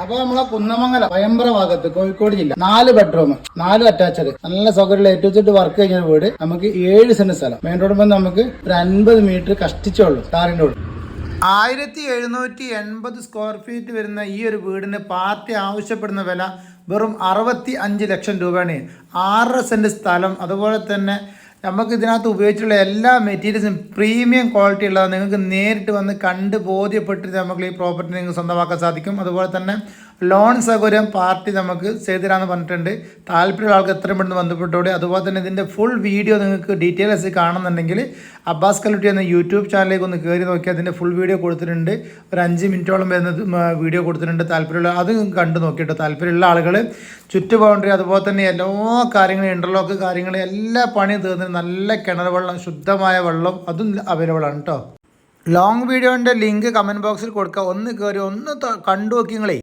അപ്പൊ നമ്മളെ കുന്നമംഗലം പയമ്പ്ര ഭാഗത്ത് കോഴിക്കോട് ജില്ല 4 ബെഡ്റൂം 4 അറ്റാച്ചഡ് നല്ല സൗകര്യമുള്ള ഏറ്റവും വർക്ക് കഴിഞ്ഞ വീട്. നമുക്ക് 7 സെന്റ് സ്ഥലം. മെയിൻ റോഡ് നമുക്ക് ഒരു 50 മീറ്റർ കഷ്ടിച്ചോളൂ ടാറിന്റെ ഉള്ളു. 1780 സ്ക്വയർ ഫീറ്റ് വരുന്ന ഈ ഒരു വീടിന് പാർട്ടി ആവശ്യപ്പെടുന്ന വില വെറും 65 ലക്ഷം രൂപയാണ്. 6 സെന്റ് സ്ഥലം, അതുപോലെ തന്നെ നമുക്ക് ഇതിനകത്ത് ഉപയോഗിച്ചിട്ടുള്ള എല്ലാ മെറ്റീരിയൽസും പ്രീമിയം ക്വാളിറ്റി ഉള്ളതാണ്. നിങ്ങൾക്ക് നേരിട്ട് വന്ന് കണ്ട് ബോധ്യപ്പെട്ടിട്ട് നമുക്ക് ഈ പ്രോപ്പർട്ടി നിങ്ങൾക്ക് സ്വന്തമാക്കാൻ സാധിക്കും. അതുപോലെ തന്നെ ലോൺ സൗകര്യം പാർട്ടി നമുക്ക് ചെയ്തു തരാമെന്ന് പറഞ്ഞിട്ടുണ്ട്. താല്പര്യമുള്ള ആൾക്ക് എത്രയും പെട്ടെന്ന് ബന്ധപ്പെട്ടോടെ. അതുപോലെ തന്നെ ഇതിൻ്റെ ഫുൾ വീഡിയോ നിങ്ങൾക്ക് ഡീറ്റെയിൽസ് കാണുന്നുണ്ടെങ്കിൽ അബ്ബാസ് കല്ലുട്ടി എന്ന യൂട്യൂബ് ചാനലിലേക്ക് ഒന്ന് കയറി നോക്കിയാൽ അതിൻ്റെ ഫുൾ വീഡിയോ കൊടുത്തിട്ടുണ്ട്. ഒരു 5 മിനിറ്റോളം വരുന്ന വീഡിയോ കൊടുത്തിട്ടുണ്ട്. താല്പര്യമുള്ള അത് കണ്ടു നോക്കിയിട്ട് താല്പര്യമുള്ള ആളുകൾ ചുറ്റു ബൗണ്ടറി അതുപോലെ തന്നെ എല്ലാ കാര്യങ്ങളും ഇൻ്റർലോക്ക് കാര്യങ്ങൾ എല്ലാ പണിയും തീർന്ന് നല്ല കിണർ വെള്ളം, ശുദ്ധമായ വെള്ളം അതും അവൈലബിൾ ആണ് കേട്ടോ. ലോങ് വീഡിയോൻ്റെ ലിങ്ക് കമൻറ്റ് ബോക്സിൽ കൊടുക്കുക. ഒന്ന് കയറി ഒന്ന് കണ്ടു നോക്കി നിങ്ങളേ.